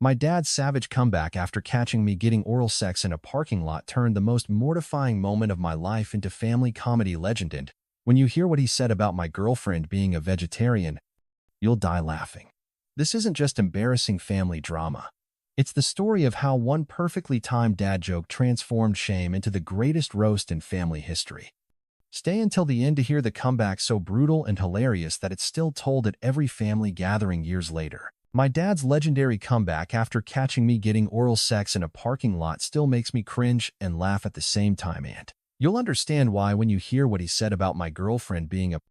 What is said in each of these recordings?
My dad's savage comeback after catching me getting oral sex in a parking lot turned the most mortifying moment of my life into family comedy legend. And when you hear what he said about my girlfriend being a vegetarian, you'll die laughing. This isn't just embarrassing family drama. It's the story of how one perfectly timed dad joke transformed shame into the greatest roast in family history. Stay until the end to hear the comeback so brutal and hilarious that it's still told at every family gathering years later. My dad's legendary comeback after catching me getting oral sex in a parking lot still makes me cringe and laugh at the same time, and you'll understand why when you hear what he said about my girlfriend being a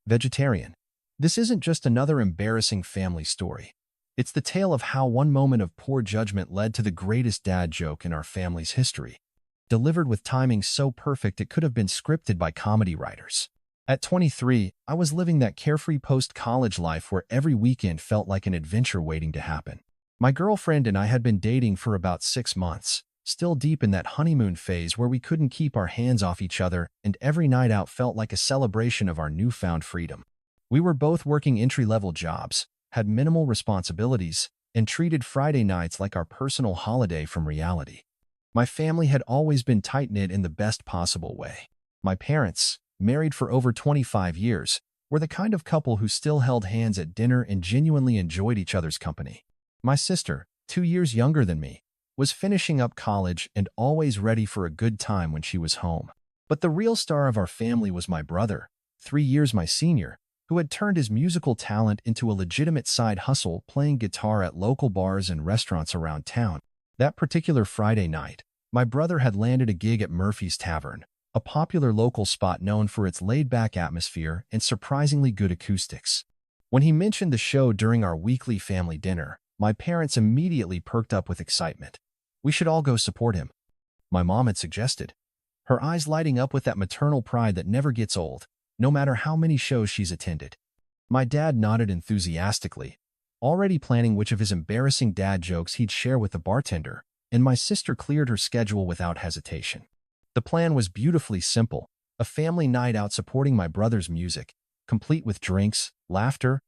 vegetarian. This isn't just another embarrassing family story. It's the tale of how one moment of poor judgment led to the greatest dad joke in our family's history, delivered with timing so perfect it could have been scripted by comedy writers. At 23, I was living that carefree post-college life where every weekend felt like an adventure waiting to happen. My girlfriend and I had been dating for about 6 months, still deep in that honeymoon phase where we couldn't keep our hands off each other, and every night out felt like a celebration of our newfound freedom. We were both working entry-level jobs, had minimal responsibilities, and treated Friday nights like our personal holiday from reality. My family had always been tight-knit in the best possible way. My parents, married for over 25 years, were the kind of couple who still held hands at dinner and genuinely enjoyed each other's company. My sister, 2 years younger than me, was finishing up college and always ready for a good time when she was home. But the real star of our family was my brother, 3 years my senior, who had turned his musical talent into a legitimate side hustle playing guitar at local bars and restaurants around town. That particular Friday night, my brother had landed a gig at Murphy's Tavern, a popular local spot known for its laid-back atmosphere and surprisingly good acoustics. When he mentioned the show during our weekly family dinner, my parents immediately perked up with excitement. We should all go support him, my mom had suggested, her eyes lighting up with that maternal pride that never gets old, no matter how many shows she's attended. My dad nodded enthusiastically, already planning which of his embarrassing dad jokes he'd share with the bartender, and my sister cleared her schedule without hesitation. The plan was beautifully simple, a family night out supporting my brother's music, complete with drinks, laughter,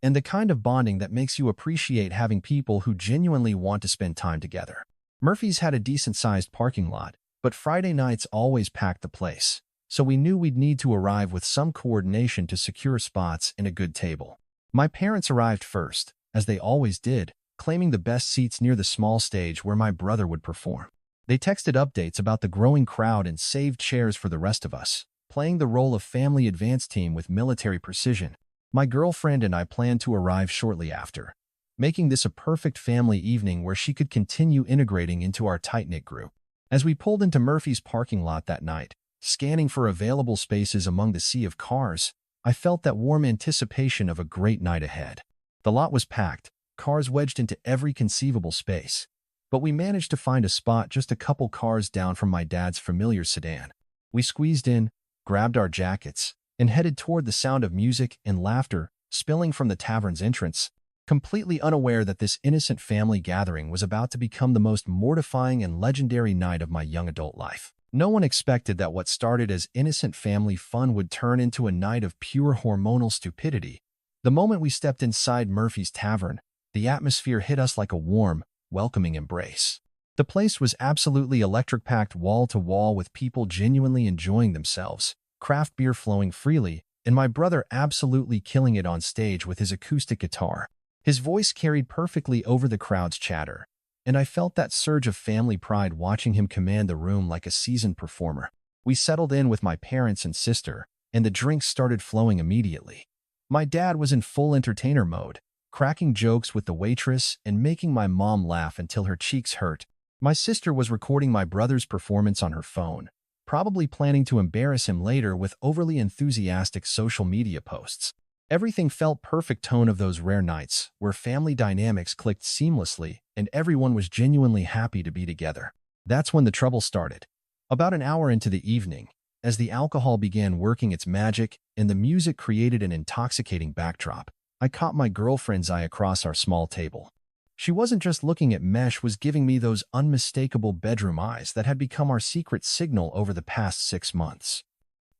and the kind of bonding that makes you appreciate having people who genuinely want to spend time together. Murphy's had a decent-sized parking lot, but Friday nights always packed the place, so we knew we'd need to arrive with some coordination to secure spots and a good table. My parents arrived first, as they always did, claiming the best seats near the small stage where my brother would perform. They texted updates about the growing crowd and saved chairs for the rest of us, playing the role of family advance team with military precision. My girlfriend and I planned to arrive shortly after, making this a perfect family evening where she could continue integrating into our tight-knit group. As we pulled into Murphy's parking lot that night, scanning for available spaces among the sea of cars, I felt that warm anticipation of a great night ahead. The lot was packed, cars wedged into every conceivable space, but we managed to find a spot just a couple cars down from my dad's familiar sedan. We squeezed in, grabbed our jackets, and headed toward the sound of music and laughter spilling from the tavern's entrance, completely unaware that this innocent family gathering was about to become the most mortifying and legendary night of my young adult life. No one expected that what started as innocent family fun would turn into a night of pure hormonal stupidity. The moment we stepped inside Murphy's Tavern, the atmosphere hit us like a warm, welcoming embrace. The place was absolutely electric-packed wall to wall with people genuinely enjoying themselves, craft beer flowing freely, and my brother absolutely killing it on stage with his acoustic guitar. His voice carried perfectly over the crowd's chatter, and I felt that surge of family pride watching him command the room like a seasoned performer. We settled in with my parents and sister, and the drinks started flowing immediately. My dad was in full entertainer mode, cracking jokes with the waitress and making my mom laugh until her cheeks hurt. My sister was recording my brother's performance on her phone, probably planning to embarrass him later with overly enthusiastic social media posts. Everything felt perfect tone of those rare nights where family dynamics clicked seamlessly and everyone was genuinely happy to be together. That's when the trouble started. About an hour into the evening, as the alcohol began working its magic and the music created an intoxicating backdrop, I caught my girlfriend's eye across our small table. She wasn't just looking at mesh, was giving me those unmistakable bedroom eyes that had become our secret signal over the past 6 months.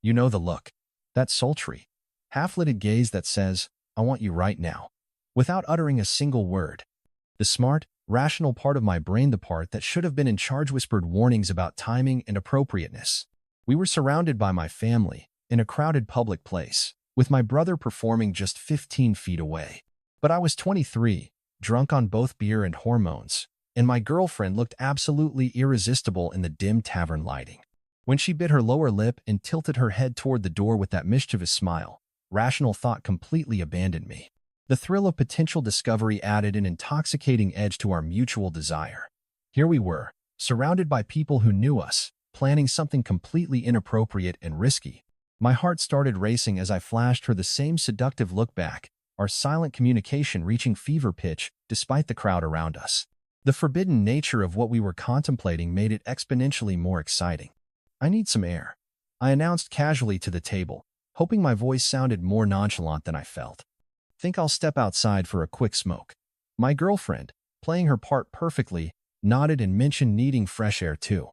You know the look. That sultry, half-lidded gaze that says, "I want you right now," without uttering a single word. The smart, rational part of my brain, the part that should have been in charge, whispered warnings about timing and appropriateness. We were surrounded by my family, in a crowded public place, with my brother performing just 15 feet away. But I was 23, drunk on both beer and hormones, and my girlfriend looked absolutely irresistible in the dim tavern lighting. When she bit her lower lip and tilted her head toward the door with that mischievous smile, rational thought completely abandoned me. The thrill of potential discovery added an intoxicating edge to our mutual desire. Here we were, surrounded by people who knew us, planning something completely inappropriate and risky. My heart started racing as I flashed her the same seductive look back, our silent communication reaching fever pitch despite the crowd around us. The forbidden nature of what we were contemplating made it exponentially more exciting. "I need some air," I announced casually to the table, hoping my voice sounded more nonchalant than I felt. "Think I'll step outside for a quick smoke." My girlfriend, playing her part perfectly, nodded and mentioned needing fresh air too.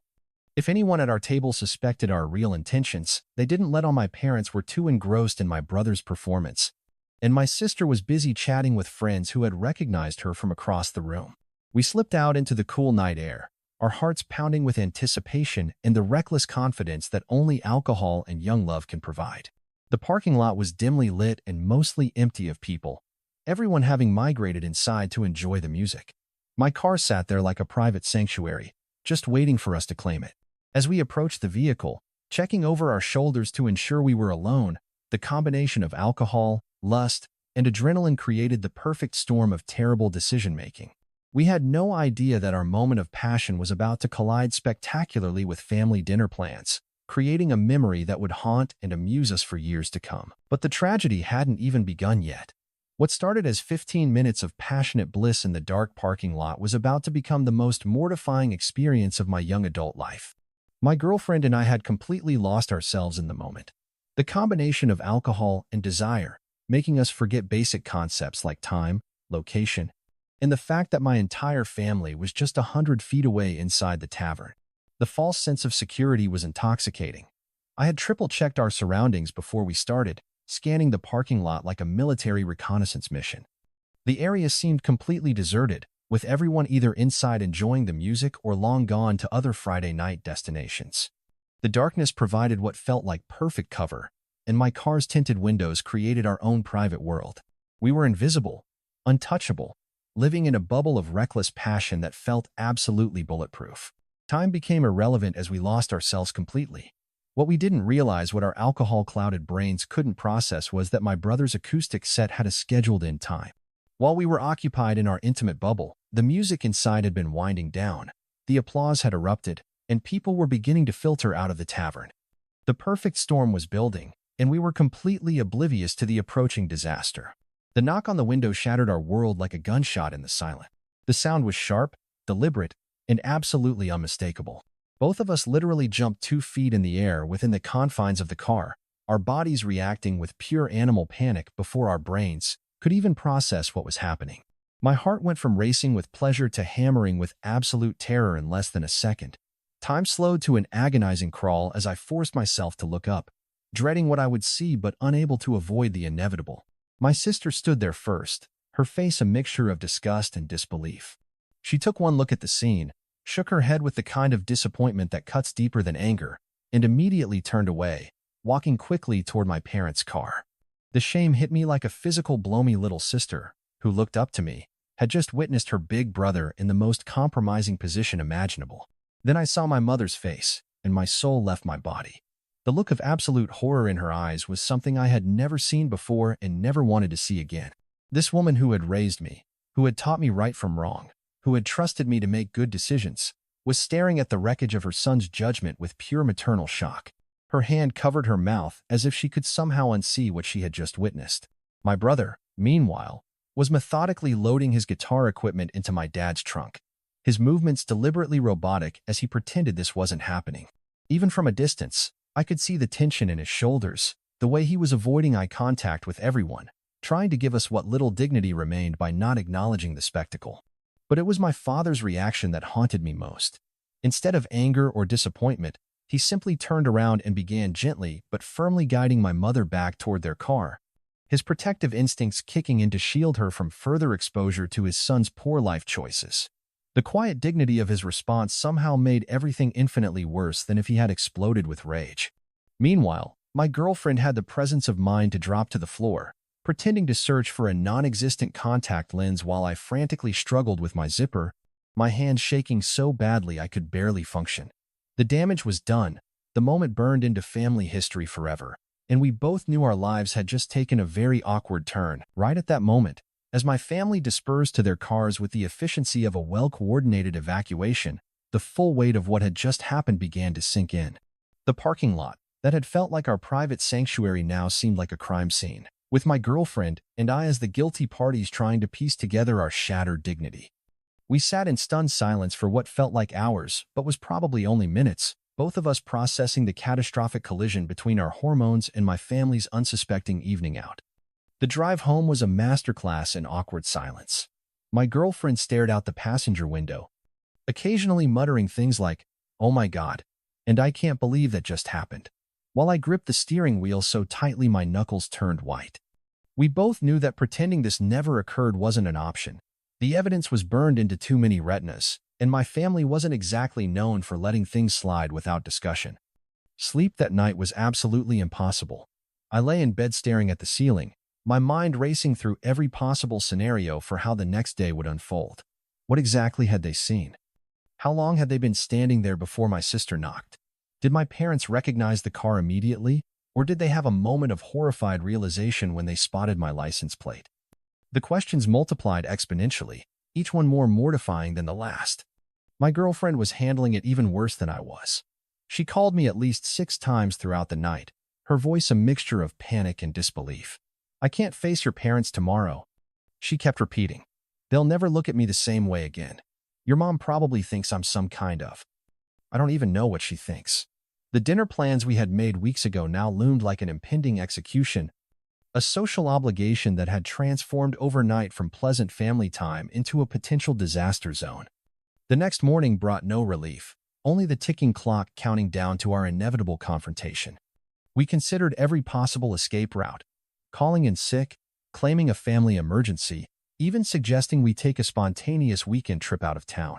If anyone at our table suspected our real intentions, they didn't let on. My parents were too engrossed in my brother's performance, and my sister was busy chatting with friends who had recognized her from across the room. We slipped out into the cool night air, our hearts pounding with anticipation and the reckless confidence that only alcohol and young love can provide. The parking lot was dimly lit and mostly empty of people, everyone having migrated inside to enjoy the music. My car sat there like a private sanctuary, just waiting for us to claim it. As we approached the vehicle, checking over our shoulders to ensure we were alone, the combination of alcohol, lust, and adrenaline created the perfect storm of terrible decision-making. We had no idea that our moment of passion was about to collide spectacularly with family dinner plans, creating a memory that would haunt and amuse us for years to come. But the tragedy hadn't even begun yet. What started as 15 minutes of passionate bliss in the dark parking lot was about to become the most mortifying experience of my young adult life. My girlfriend and I had completely lost ourselves in the moment. The combination of alcohol and desire, making us forget basic concepts like time, location, and the fact that my entire family was just 100 feet away inside the tavern. The false sense of security was intoxicating. I had triple-checked our surroundings before we started, scanning the parking lot like a military reconnaissance mission. The area seemed completely deserted, with everyone either inside enjoying the music or long gone to other Friday night destinations. The darkness provided what felt like perfect cover, and my car's tinted windows created our own private world. We were invisible, untouchable, living in a bubble of reckless passion that felt absolutely bulletproof. Time became irrelevant as we lost ourselves completely. What we didn't realize, what our alcohol-clouded brains couldn't process, was that my brother's acoustic set had a scheduled-in time. While we were occupied in our intimate bubble, the music inside had been winding down, the applause had erupted, and people were beginning to filter out of the tavern. The perfect storm was building, and we were completely oblivious to the approaching disaster. The knock on the window shattered our world like a gunshot in the silence. The sound was sharp, deliberate, and absolutely unmistakable. Both of us literally jumped 2 feet in the air within the confines of the car, our bodies reacting with pure animal panic before our brains could even process what was happening. My heart went from racing with pleasure to hammering with absolute terror in less than a second. Time slowed to an agonizing crawl as I forced myself to look up, dreading what I would see but unable to avoid the inevitable. My sister stood there first, her face a mixture of disgust and disbelief. She took one look at the scene, shook her head with the kind of disappointment that cuts deeper than anger, and immediately turned away, walking quickly toward my parents' car. The shame hit me like a physical blow. My little sister, who looked up to me, had just witnessed her big brother in the most compromising position imaginable. Then I saw my mother's face, and my soul left my body. The look of absolute horror in her eyes was something I had never seen before and never wanted to see again. This woman who had raised me, who had taught me right from wrong, who had trusted me to make good decisions, was staring at the wreckage of her son's judgment with pure maternal shock. Her hand covered her mouth as if she could somehow unsee what she had just witnessed. My brother, meanwhile, was methodically loading his guitar equipment into my dad's trunk, his movements deliberately robotic as he pretended this wasn't happening. Even from a distance, I could see the tension in his shoulders, the way he was avoiding eye contact with everyone, trying to give us what little dignity remained by not acknowledging the spectacle. But it was my father's reaction that haunted me most. Instead of anger or disappointment, he simply turned around and began gently but firmly guiding my mother back toward their car, his protective instincts kicking in to shield her from further exposure to his son's poor life choices. The quiet dignity of his response somehow made everything infinitely worse than if he had exploded with rage. Meanwhile, my girlfriend had the presence of mind to drop to the floor, pretending to search for a non-existent contact lens while I frantically struggled with my zipper, my hand shaking so badly I could barely function. The damage was done. The moment burned into family history forever, and we both knew our lives had just taken a very awkward turn right at that moment. As my family dispersed to their cars with the efficiency of a well-coordinated evacuation, the full weight of what had just happened began to sink in. The parking lot, that had felt like our private sanctuary, now seemed like a crime scene, with my girlfriend and I as the guilty parties trying to piece together our shattered dignity. We sat in stunned silence for what felt like hours, but was probably only minutes, both of us processing the catastrophic collision between our hormones and my family's unsuspecting evening out. The drive home was a masterclass in awkward silence. My girlfriend stared out the passenger window, occasionally muttering things like, "Oh my God," and "I can't believe that just happened," while I gripped the steering wheel so tightly my knuckles turned white. We both knew that pretending this never occurred wasn't an option. The evidence was burned into too many retinas, and my family wasn't exactly known for letting things slide without discussion. Sleep that night was absolutely impossible. I lay in bed staring at the ceiling, my mind racing through every possible scenario for how the next day would unfold. What exactly had they seen? How long had they been standing there before my sister knocked? Did my parents recognize the car immediately, or did they have a moment of horrified realization when they spotted my license plate? The questions multiplied exponentially, each one more mortifying than the last. My girlfriend was handling it even worse than I was. She called me at least 6 times throughout the night, her voice a mixture of panic and disbelief. "I can't face your parents tomorrow," she kept repeating. "They'll never look at me the same way again. Your mom probably thinks I'm some kind of—" I don't even know what she thinks. The dinner plans we had made weeks ago now loomed like an impending execution, a social obligation that had transformed overnight from pleasant family time into a potential disaster zone. The next morning brought no relief, only the ticking clock counting down to our inevitable confrontation. We considered every possible escape route, calling in sick, claiming a family emergency, even suggesting we take a spontaneous weekend trip out of town.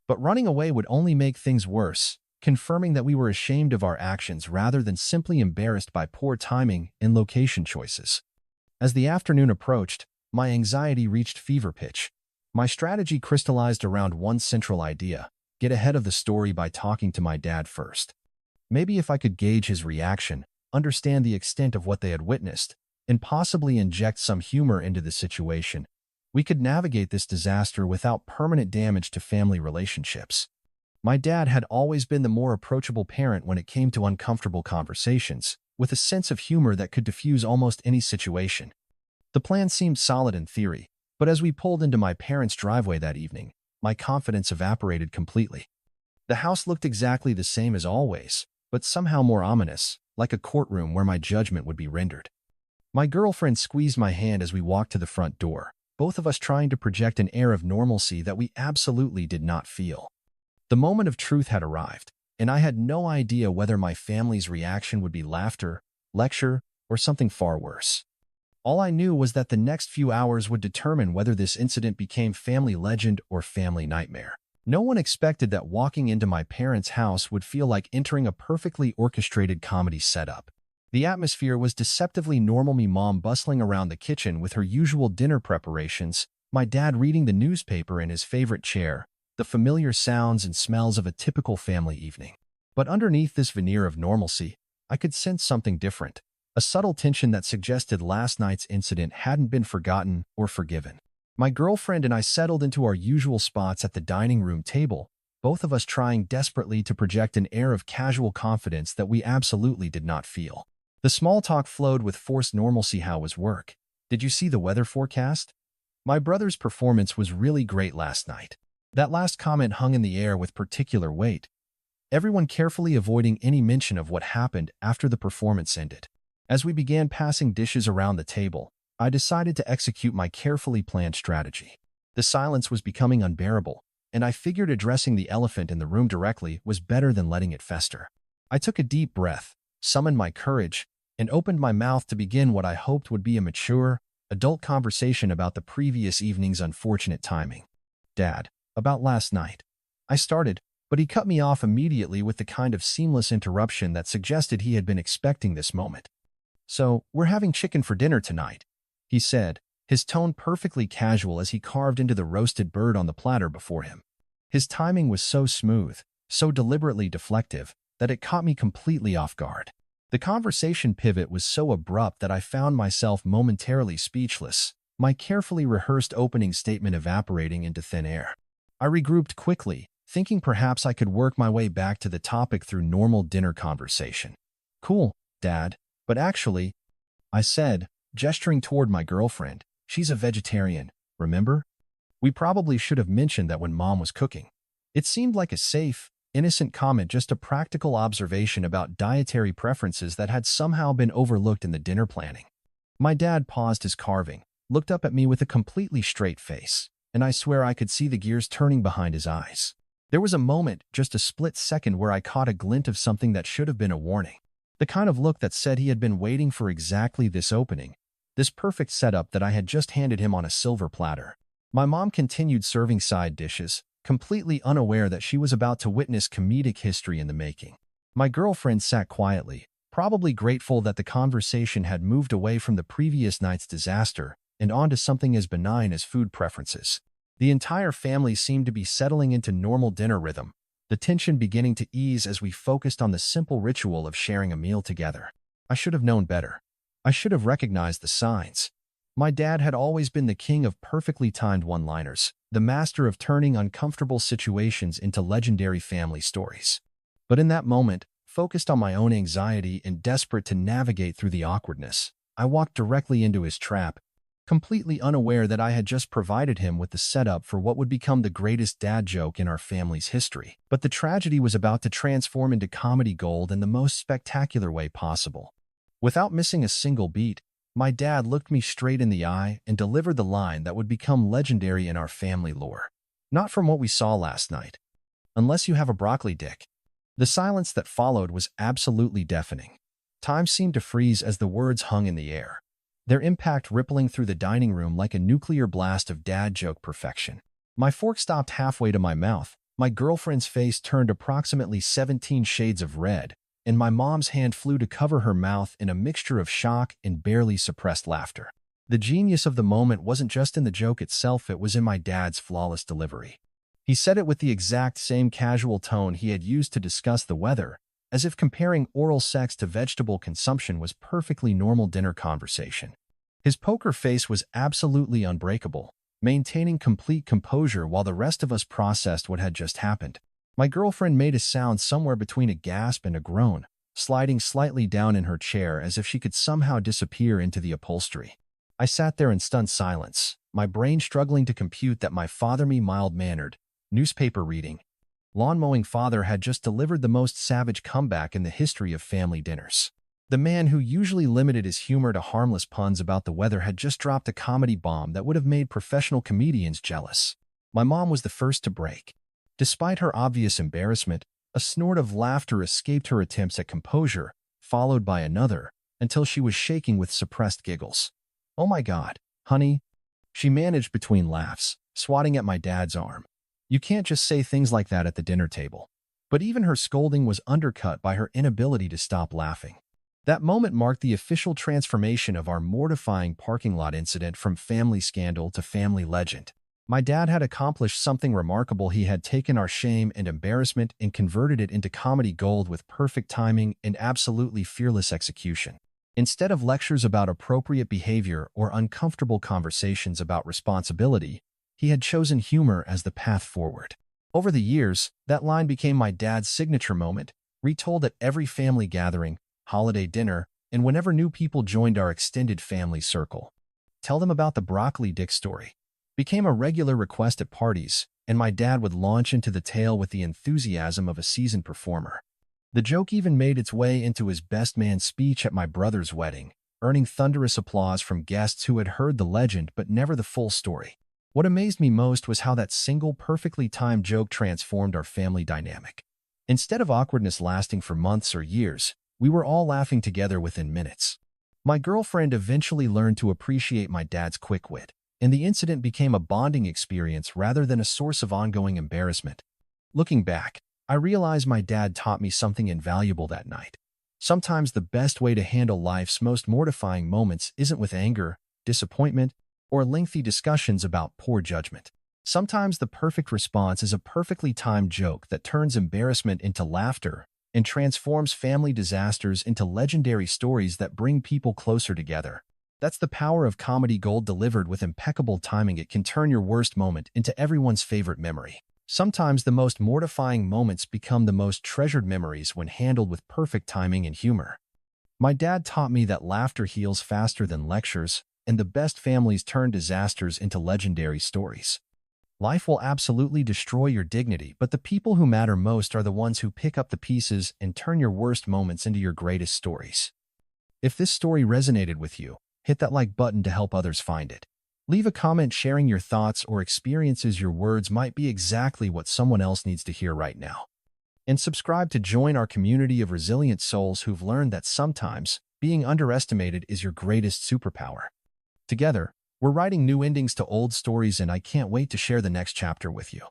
But running away would only make things worse, confirming that we were ashamed of our actions rather than simply embarrassed by poor timing and location choices. As the afternoon approached, my anxiety reached fever pitch. My strategy crystallized around one central idea: get ahead of the story by talking to my dad first. Maybe if I could gauge his reaction, understand the extent of what they had witnessed, and possibly inject some humor into the situation, we could navigate this disaster without permanent damage to family relationships. My dad had always been the more approachable parent when it came to uncomfortable conversations, with a sense of humor that could diffuse almost any situation. The plan seemed solid in theory, but as we pulled into my parents' driveway that evening, my confidence evaporated completely. The house looked exactly the same as always, but somehow more ominous, like a courtroom where my judgment would be rendered. My girlfriend squeezed my hand as we walked to the front door, both of us trying to project an air of normalcy that we absolutely did not feel. The moment of truth had arrived, and I had no idea whether my family's reaction would be laughter, lecture, or something far worse. All I knew was that the next few hours would determine whether this incident became family legend or family nightmare. No one expected that walking into my parents' house would feel like entering a perfectly orchestrated comedy setup. The atmosphere was deceptively normal, my mom bustling around the kitchen with her usual dinner preparations, my dad reading the newspaper in his favorite chair, the familiar sounds and smells of a typical family evening. But underneath this veneer of normalcy, I could sense something different, a subtle tension that suggested last night's incident hadn't been forgotten or forgiven. My girlfriend and I settled into our usual spots at the dining room table, both of us trying desperately to project an air of casual confidence that we absolutely did not feel. The small talk flowed with forced normalcy. "How was work? Did you see the weather forecast? My brother's performance was really great last night." That last comment hung in the air with particular weight, everyone carefully avoiding any mention of what happened after the performance ended. As we began passing dishes around the table, I decided to execute my carefully planned strategy. The silence was becoming unbearable, and I figured addressing the elephant in the room directly was better than letting it fester. I took a deep breath, summoned my courage, and opened my mouth to begin what I hoped would be a mature, adult conversation about the previous evening's unfortunate timing. "Dad, About last night. I started, but he cut me off immediately with the kind of seamless interruption that suggested he had been expecting this moment. So, we're having chicken for dinner tonight, he said, his tone perfectly casual as he carved into the roasted bird on the platter before him. His timing was so smooth, so deliberately deflective, that it caught me completely off guard. The conversation pivot was so abrupt that I found myself momentarily speechless, my carefully rehearsed opening statement evaporating into thin air. I regrouped quickly, thinking perhaps I could work my way back to the topic through normal dinner conversation. Cool, Dad, but actually, I said, gesturing toward my girlfriend, she's a vegetarian, remember? We probably should have mentioned that when Mom was cooking. It seemed like a safe, innocent comment, just a practical observation about dietary preferences that had somehow been overlooked in the dinner planning. My dad paused his carving, looked up at me with a completely straight face, and I swear I could see the gears turning behind his eyes. There was a moment, just a split second, where I caught a glint of something that should have been a warning. The kind of look that said he had been waiting for exactly this opening, this perfect setup that I had just handed him on a silver platter. My mom continued serving side dishes, completely unaware that she was about to witness comedic history in the making. My girlfriend sat quietly, probably grateful that the conversation had moved away from the previous night's disaster and onto something as benign as food preferences. The entire family seemed to be settling into normal dinner rhythm, the tension beginning to ease as we focused on the simple ritual of sharing a meal together. I should have known better. I should have recognized the signs. My dad had always been the king of perfectly timed one-liners, the master of turning uncomfortable situations into legendary family stories. But in that moment, focused on my own anxiety and desperate to navigate through the awkwardness, I walked directly into his trap, completely unaware that I had just provided him with the setup for what would become the greatest dad joke in our family's history. But the tragedy was about to transform into comedy gold in the most spectacular way possible. Without missing a single beat, my dad looked me straight in the eye and delivered the line that would become legendary in our family lore. Not from what we saw last night. Unless you have a broccoli dick. The silence that followed was absolutely deafening. Time seemed to freeze as the words hung in the air, their impact rippling through the dining room like a nuclear blast of dad joke perfection. My fork stopped halfway to my mouth, my girlfriend's face turned approximately 17 shades of red, and my mom's hand flew to cover her mouth in a mixture of shock and barely suppressed laughter. The genius of the moment wasn't just in the joke itself, it was in my dad's flawless delivery. He said it with the exact same casual tone he had used to discuss the weather, as if comparing oral sex to vegetable consumption was perfectly normal dinner conversation. His poker face was absolutely unbreakable, maintaining complete composure while the rest of us processed what had just happened. My girlfriend made a sound somewhere between a gasp and a groan, sliding slightly down in her chair as if she could somehow disappear into the upholstery. I sat there in stunned silence, my brain struggling to compute that my father-me mild-mannered, newspaper-reading, lawn-mowing father had just delivered the most savage comeback in the history of family dinners. The man who usually limited his humor to harmless puns about the weather had just dropped a comedy bomb that would have made professional comedians jealous. My mom was the first to break. Despite her obvious embarrassment, a snort of laughter escaped her attempts at composure, followed by another, until she was shaking with suppressed giggles. "Oh my God, honey," she managed between laughs, swatting at my dad's arm. "You can't just say things like that at the dinner table." But even her scolding was undercut by her inability to stop laughing. That moment marked the official transformation of our mortifying parking lot incident from family scandal to family legend. My dad had accomplished something remarkable. He had taken our shame and embarrassment and converted it into comedy gold with perfect timing and absolutely fearless execution. Instead of lectures about appropriate behavior or uncomfortable conversations about responsibility, he had chosen humor as the path forward. Over the years, that line became my dad's signature moment, retold at every family gathering, holiday dinner, and whenever new people joined our extended family circle. "Tell them about the broccoli dick story" became a regular request at parties, and my dad would launch into the tale with the enthusiasm of a seasoned performer. The joke even made its way into his best man speech at my brother's wedding, earning thunderous applause from guests who had heard the legend but never the full story. What amazed me most was how that single perfectly timed joke transformed our family dynamic. Instead of awkwardness lasting for months or years, we were all laughing together within minutes. My girlfriend eventually learned to appreciate my dad's quick wit. and the incident became a bonding experience rather than a source of ongoing embarrassment. Looking back, I realize my dad taught me something invaluable that night. Sometimes the best way to handle life's most mortifying moments isn't with anger, disappointment, or lengthy discussions about poor judgment. Sometimes the perfect response is a perfectly timed joke that turns embarrassment into laughter and transforms family disasters into legendary stories that bring people closer together. That's the power of comedy gold delivered with impeccable timing. It can turn your worst moment into everyone's favorite memory. Sometimes the most mortifying moments become the most treasured memories when handled with perfect timing and humor. My dad taught me that laughter heals faster than lectures, and the best families turn disasters into legendary stories. Life will absolutely destroy your dignity, but the people who matter most are the ones who pick up the pieces and turn your worst moments into your greatest stories. If this story resonated with you, hit that like button to help others find it. Leave a comment sharing your thoughts or experiences. Your words might be exactly what someone else needs to hear right now. And subscribe to join our community of resilient souls who've learned that sometimes being underestimated is your greatest superpower. Together, we're writing new endings to old stories, and I can't wait to share the next chapter with you.